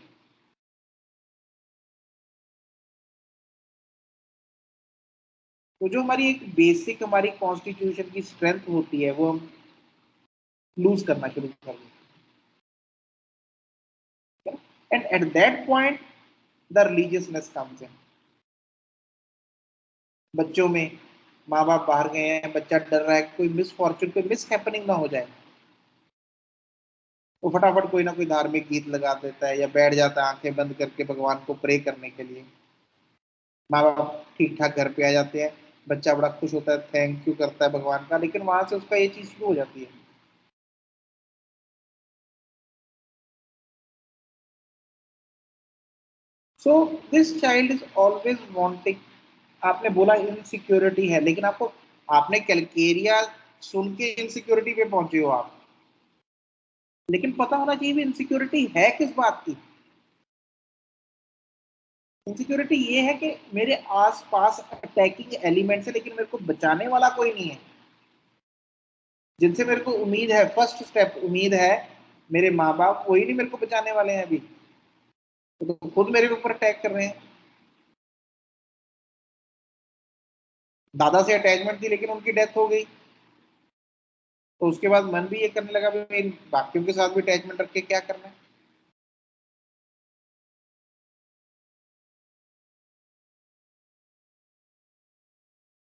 Speaker 1: तो जो हमारी एक बेसिक हमारी कॉन्स्टिट्यूशन की स्ट्रेंथ होती है वो हम लूज करना शुरू कर देते हैं, and at that point the religiousness comes in. बच्चों में माँ बाप बाहर गए हैं, बच्चा डर रहा है कोई मिस फॉर्चून, कोई मिस हैपनिंग ना हो जाए, वो फटाफट कोई ना कोई धार्मिक गीत लगा देता है या बैठ जाता है आंखें बंद करके भगवान को प्रे करने के लिए। माँ बाप ठीक ठाक घर पे आ जाते हैं, बच्चा बड़ा खुश होता है, थैंक यू करता है भगवान का, लेकिन वहां से उसका ये चीज शुरू हो जाती है। So this child is always wanting, आपने बोला इनसिक्योरिटी है, लेकिन आपको, आपने कैलकेरिया सुन के इनसिक्योरिटी पे पहुंचे हो आप, लेकिन पता होना चाहिए भी इनसिक्योरिटी है किस बात की। इनसिक्योरिटी ये है कि मेरे आसपास अटैकिंग एलिमेंट्स है, लेकिन मेरे को बचाने वाला कोई नहीं है, जिनसे मेरे को उम्मीद है, फर्स्ट स्टेप उम्मीद है मेरे माँ बाप, वही नहीं मेरे को बचाने वाले हैं अभी, तो खुद मेरे ऊपर अटैक कर रहे हैं। दादा से अटैचमेंट थी लेकिन उनकी डेथ हो गई, तो उसके बाद मन भी ये करने लगा भाई बाकियों के साथ भी अटैचमेंट रख के क्या करना है।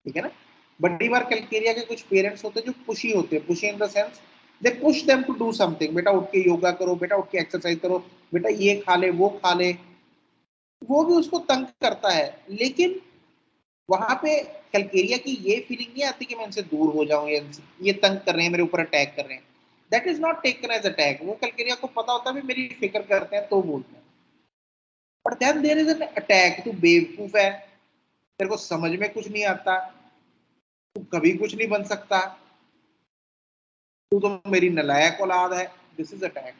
Speaker 1: ठीक है ना। बड़ी बार कैलकेरिया के कुछ पेरेंट्स होते हैं जो पुशी होते हैं, pushy in the sense they push them to do something, बेटा उठ के योगा करो, बेटा उठ के एक्सरसाइज करो, बेटा ये खा ले वो खा ले, वो भी उसको तंग करता है। लेकिन वहां पे कैलकेरिया की ये फीलिंग नहीं आती कि मैं इनसे दूर हो जाऊं, ये तंग कर रहे हैं, मेरे ऊपर अटैक कर रहे हैं, that is not taken as attack. वो कैलकेरिया को पता होता है मेरी फिक्र करते हैं तो बोलते हैं, but then there is an attack, तू बेवकूफ है, तेरे को समझ में कुछ नहीं आता, तू कभी कुछ नहीं बन सकता, तू तो मेरी नालायक औलाद है। This is attack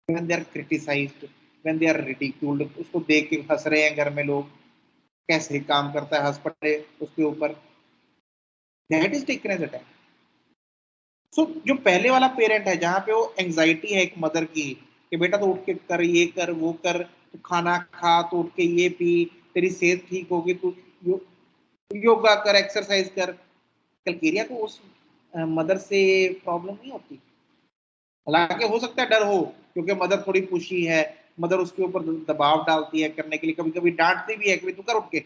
Speaker 1: when they are criticised, when they are ridiculed, उसको देख के हंस रहे हैं घर में लोग, कैसे काम करता है, हंस पड़े उसके ऊपर, that is taken as attack. So जो पहले वाला पेरेंट है जहां पे वो एंजाइटी है एक मदर की कि बेटा तो उठ के कर, ये कर वो कर, तू खाना खा, तो उठ के ये पी, तेरी सेहत ठीक होगी, तू योगा कर, एक्सरसाइज कर। कैलकेरिया को उस मदर से प्रॉब्लम नहीं होती, हालांकि हो सकता है डर हो क्योंकि मदर थोड़ी पुशी है, मदर उसके ऊपर दबाव डालती है करने के लिए, कभी कभी डांटती भी है कि तू कर उठ के,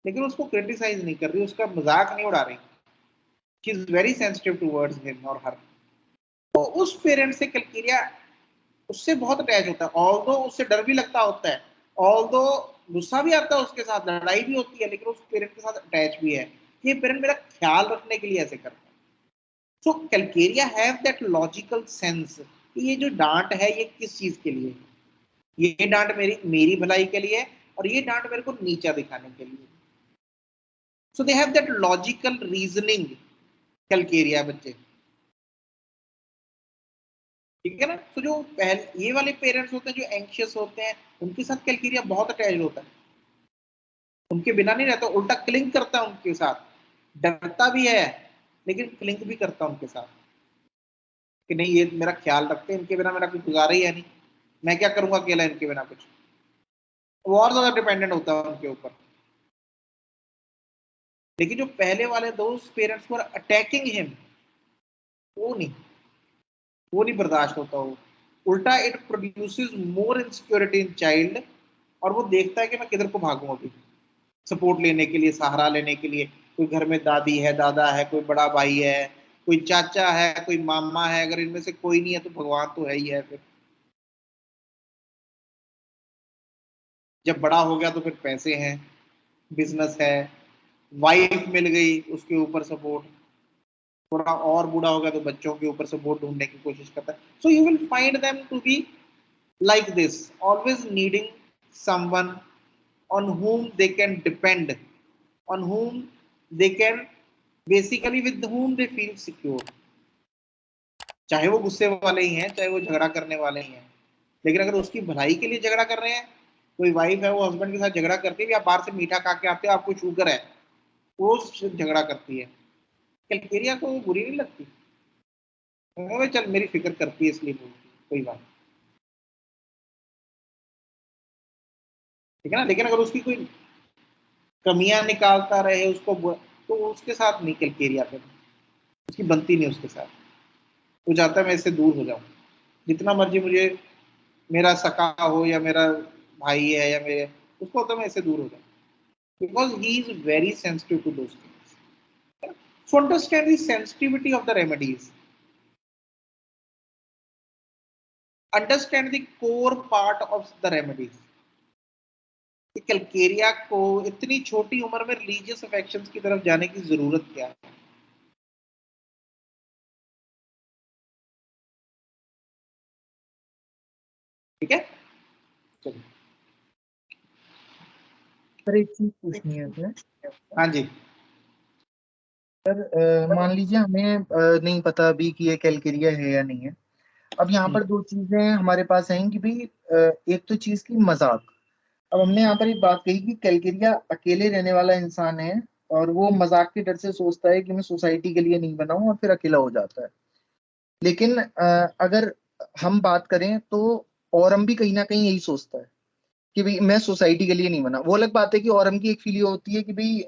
Speaker 1: लेकिन उसको क्रिटिसाइज नहीं कर रही, उसका मजाक नहीं उड़ा रही, she is very sensitive towards him और हर। तो उस पेरेंट से कैलकेरिया उससे बहुत अटैच होता है, ऑल्दो उससे डर भी लगता होता है, ऑल्दो गुस्सा भी आता है उसके साथ, लड़ाई भी होती है, लेकिन उस पेरेंट के साथ अटैच भी है, ये पेरेंट मेरा ख्याल रखने के लिए ऐसे करता है। So Calcarea have that logical sense कि ये जो डांट है ये किस चीज के लिए, ये डांट मेरी मेरी भलाई के लिए, और ये डांट मेरे को नीचा दिखाने के लिए। So they have that logical reasoning, Calcarea बच्चे, ठीक है ना। तो जो पहले ये वाले पेरेंट्स होते हैं जो एंशियस होते हैं, उनके साथ कैलकेरिया बहुत अटैच होता है, उनके बिना नहीं रहता, उल्टा क्लिंग करता है उनके साथ, डरता भी है लेकिन क्लिंग भी करता है उनके साथ कि नहीं ये मेरा ख्याल रखते हैं, इनके बिना मेरा कुछ गुजारा ही है नहीं, मैं क्या करूंगा अकेला इनके बिना कुछ, वो और ज्यादा डिपेंडेंट होता है उनके ऊपर। लेकिन जो पहले वाले दोस्त पेरेंट्स वर अटैकिंग हिम, वो नहीं बर्दाश्त होता, वो उल्टा it produces more insecurity in child, और वो देखता है कि मैं किधर को भागूं अभी सपोर्ट लेने के लिए, सहारा लेने के लिए। कोई घर में दादी है, दादा है, कोई बड़ा भाई है, कोई चाचा है, कोई मामा है, अगर इनमें से कोई नहीं है तो भगवान तो है ही है। फिर जब बड़ा हो गया तो फिर पैसे हैं, बिजनेस है, वाइफ मिल गई, उसके ऊपर सपोर्ट, थोड़ा और बूढ़ा हो गया तो बच्चों के ऊपर सपोर्ट ढूंढने की कोशिश करता है। So you will find them to be like this, always needing someone on whom they can depend, on whom they can basically with whom they feel secure, चाहे वो गुस्से वाले ही हैं, चाहे वो झगड़ा करने वाले ही हैं, लेकिन अगर उसकी भलाई के लिए झगड़ा कर रहे हैं, कोई वाइफ है वो हस्बैंड के साथ झगड़ा करती है, आप बाहर से मीठा खा के आते हो, आपको शुगर है, रोज झगड़ा करती है। कैलकेरिया को वो बुरी नहीं लगती, चल मेरी फिक्र करती है इसलिए बोलती, कोई बात, ठीक है ना। लेकिन अगर उसकी कोई कमियां निकालता रहे उसको, तो उसके साथ नहीं कैलकेरिया पे उसकी बनती नहीं उसके साथ। वो चाहता है मैं इससे दूर हो जाऊं, जितना मर्जी मुझे मेरा सका हो या मेरा भाई है या मेरे, उसको होता है मैं इससे दूर हो जाऊं, because he is very sensitive to those things. So understand the sensitivity of the remedies. Understand the core part of the remedies. Calcarea को इतनी छोटी उम्र में रिलीजियस अफेक्शंस की तरफ जाने की जरूरत क्या है? ठीक है, चलिए।
Speaker 4: सर एक चीज पूछनी है सर।
Speaker 1: हाँ जी
Speaker 4: सर मान लीजिए हमें नहीं पता अभी कि ये कैलकेरिया है या नहीं है। अब यहाँ पर दो चीजें हमारे पास हैं कि भाई एक तो चीज की मजाक। अब हमने यहाँ पर एक बात कही कि कैलकेरिया अकेले रहने वाला इंसान है और वो मजाक के डर से सोचता है कि मैं सोसाइटी के लिए नहीं बना हूं और फिर अकेला हो जाता है। लेकिन अगर हम बात करें तो औरम भी कहीं ना कहीं यही सोचता है कि भाई मैं सोसाइटी के लिए नहीं बना। वो अलग बात है कि औरम की एक फीलिंग होती है कि भाई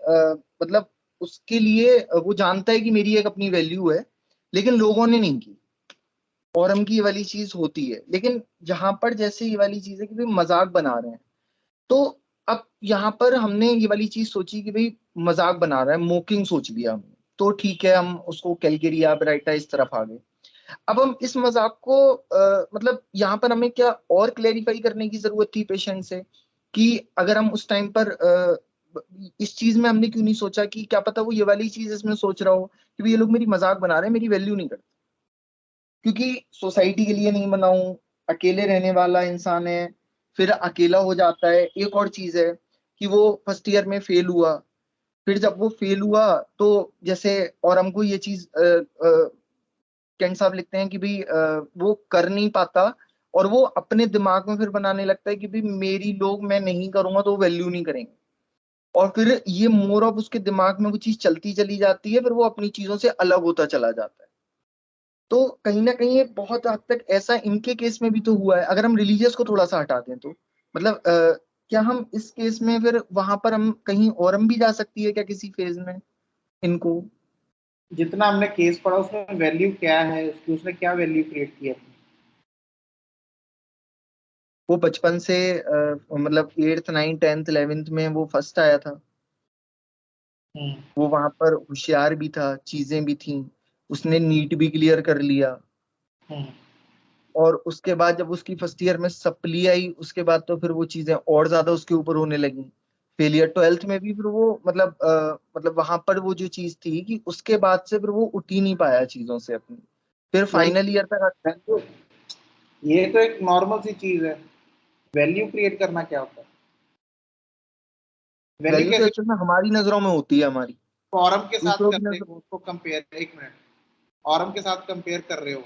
Speaker 4: मतलब उसके लिए वो जानता है कि मेरी एक अपनी वैल्यू है, लेकिन लोगों ने नहीं की। औरम की ये वाली चीज होती है। लेकिन जहां पर जैसे ये वाली चीज है कि भाई मजाक बना रहे हैं, तो अब यहाँ पर हमने ये वाली चीज सोची कि भाई मजाक बना रहा है, मोकिंग सोच लिया हमने, तो ठीक है हम उसको कैलकेरिया ब्राइटा इस तरफ आ गए। अब हम इस मजाक को मतलब यहाँ पर हमें क्या और क्लेरिफाई करने की जरूरत थी पेशेंट से कि अगर हम उस टाइम पर इस चीज में हमने क्यों नहीं सोचा कि क्या पता वो ये वाली चीज इसमें सोच रहा हो कि ये लोग मेरी मजाक बना रहे हैं, मेरी वैल्यू नहीं करते क्योंकि सोसाइटी के लिए नहीं बनाऊं, अकेले रहने वाला इंसान है, फिर अकेला हो जाता है। एक और चीज है कि वो फर्स्ट ईयर में फेल हुआ, फिर जब वो फेल हुआ तो जैसे और हमको ये चीज कैंट साहब लिखते हैं कि भाई वो कर नहीं पाता और वो अपने दिमाग में फिर बनाने लगता है कि भाई मेरी लोग, मैं नहीं करूंगा तो वो वैल्यू नहीं करेंगे, और फिर ये मोर ऑफ उसके दिमाग में वो चीज चलती चली जाती है, फिर वो अपनी चीजों से अलग होता चला जाता है। तो कहीं ना कहीं ये बहुत हद तक ऐसा इनके केस में भी तो हुआ है। अगर हम रिलीजियस को थोड़ा सा हटा दें तो मतलब क्या हम इस केस में फिर वहां पर हम कहीं और हम भी जा सकती है क्या किसी फेज में इनको?
Speaker 1: जितना हमने केस पढ़ा उसमें वैल्यू क्या है उसकी, उसने क्या वैल्यू क्रिएट की है?
Speaker 4: वो बचपन से मतलब 8th 9th 10th 11th में वो फर्स्ट आया था। वो वहां पर होशियार भी था, चीजें भी थी, उसने नीट भी क्लियर कर लिया। और उसके बाद जब उसकी फर्स्ट ईयर में सप्ली आई उसके बाद तो फिर वो चीजें और ज्यादा उसके ऊपर होने लगी। फेलियर 12th में भी फिर वो मतलब वहां पर वो जो चीज थी कि उसके बाद से फिर वो उठ ही नहीं पाया चीजों से अपनी, फिर फाइनल ईयर तक।
Speaker 1: ये तो एक नॉर्मल सी चीज है। वैल्यू क्रिएट करना क्या होता है? वैल्यू
Speaker 4: वैल्यू तो
Speaker 1: कैसे?
Speaker 4: एक्चुअल में हमारी नजरों में होती है, हमारी
Speaker 1: फॉरम के साथ
Speaker 4: दूसरों
Speaker 1: कर
Speaker 4: की
Speaker 1: रहे
Speaker 4: नजर।
Speaker 1: हो उसको कंपेयर, एक मिनट, ऑरम के साथ कंपेयर कर रहे हो,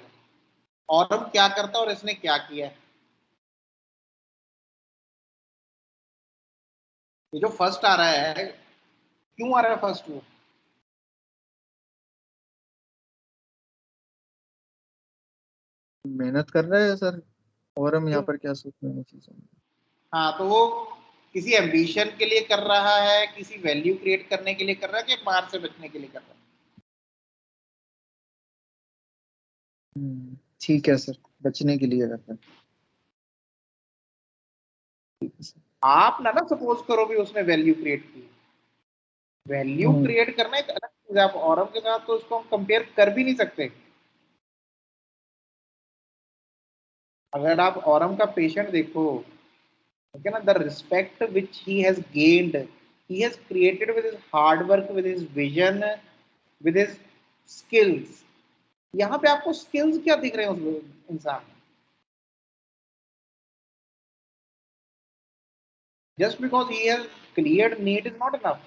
Speaker 1: ऑरम क्या करता है और इसने क्या किया है? ये जो फर्स्ट आ रहा है, क्यों आ रहा है फर्स्ट? वो
Speaker 4: मेहनत कर रहे हैं सर, और हम यहाँ
Speaker 1: क्यों?
Speaker 4: पर क्या सोच रहे हैं चीजों में।
Speaker 1: हाँ, तो वो किसी एम्बिशन के लिए कर रहा है, किसी वैल्यू क्रिएट करने के लिए कर रहा है, कि मार से बचने के लिए कर रहा है?
Speaker 4: ठीक है सर, बचने के लिए करते हैं। ठीक है सर।
Speaker 1: आप ना सपोज करो भी उसने वैल्यू क्रिएट की। वैल्यू क्रिएट करना एक अलग चीज है। आप ऑरम के साथ तो उसको हम कंपेयर कर भी नहीं सकते। अगर आप ऑरम का पेशेंट देखो, ठीक है ना, the respect which he has gained, he has created with his hard work, with his vision, with his skills। यहाँ पे आपको स्किल्स क्या दिख रहे हैं उस इंसान में? just because he has cleared NEET is not enough।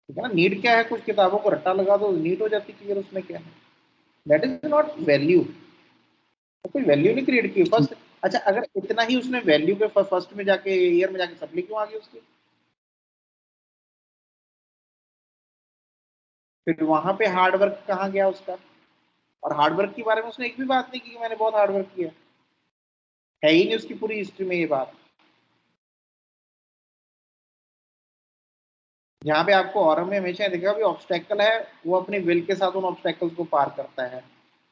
Speaker 1: ठीक है ना, नीट क्या है? कुछ किताबों को रट्टा लगा दो, नीट हो जाती क्लियर। उसमें क्या है? That is not value. तो कोई वैल्यू नहीं क्रिएट की। फर्स्ट अच्छा, अगर इतना ही उसने वैल्यू पे फर्स्ट में जाके ईयर में जाके सप्ली क्यों आ गई उसकी? फिर वहां पे हार्डवर्क कहाँ गया उसका? और हार्डवर्क के बारे में उसने एक भी बात नहीं की कि मैंने बहुत हार्डवर्क किया, है ही नहीं उसकी पूरी हिस्ट्री में ये बात। जहाँ पे आपको ऑरम में हमेशा देखा भी ऑब्स्टेकल है, वो अपने विल के साथ उन ऑब्स्टेकल्स को पार करता है,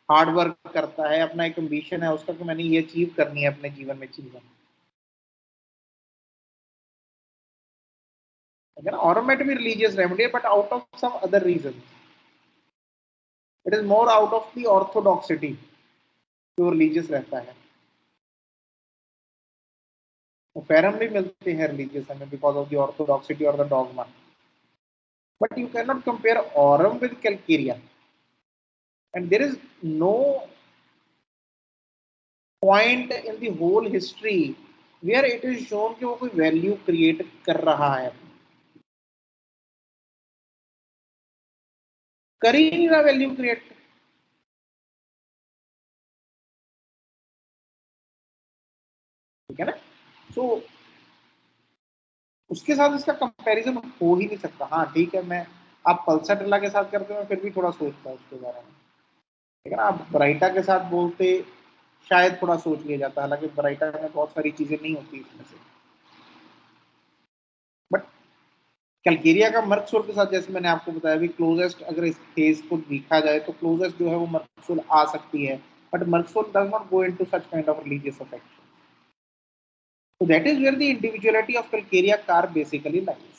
Speaker 1: हार्ड वर्क करता है, अपना एक एम्बिशन है उसका कि मैंने ये अचीव करनी है अपने जीवन में चीजें। ऑरम में भी religious remedy but out of some other reason, it is more out of the orthodoxity, जो रिलीजियस रहता है। तो पैरम भी मिलते हैं रिलीजियस हमें बिकॉज ऑफ द ऑर्थोडॉक्सिटी और the dogma, but you cannot compare Aurum with Calcaria, and there is no point in the whole history where it is shown कि वो कोई वैल्यू क्रिएट कर रहा है, कर ही नहीं रहा वैल्यू क्रिएट, ठीक है ना? सो उसके साथ इसका कंपैरिजन हो ही नहीं सकता। हाँ ठीक है, मैं आप पल्सर टिल्ला के साथ करते हो फिर भी थोड़ा सोचता हूँ उसके बारे में, ठीक है ना? आप ब्राइटा के साथ बोलते शायद थोड़ा सोच लिया जाता, हालांकि ब्राइटा में बहुत सारी चीजें नहीं होती इसमें से, बट कैल्केरिया का मर्कसोल के साथ जैसे मैंने आपको बताया भी क्लोजेस्ट, अगर इस केस को देखा जाए तो क्लोजेस्ट जो है वो मर्कसोल आ सकती है, but Merc Sol does not go into such kind of religious affection. So that is where the individuality of Calcaria car basically lies.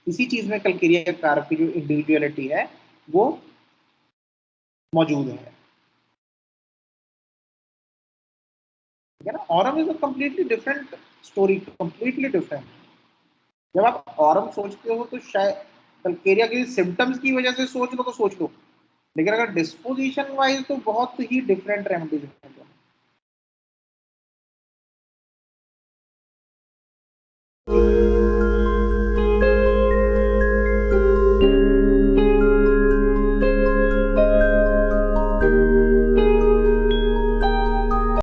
Speaker 1: इसी चीज में कल्केरिया कार की जो इंडिविजुअलिटी है वो मौजूद है, ठीक है ना? Aurum is a completely different story, completely different. जब आप ऑरम सोचते हो तो शायद कल्केरिया के सिम्टम्स की वजह से सोच लो तो सोच लो, लेकिन अगर डिस्पोजिशन वाइज तो बहुत ही डिफरेंट रेमेडीज हैं।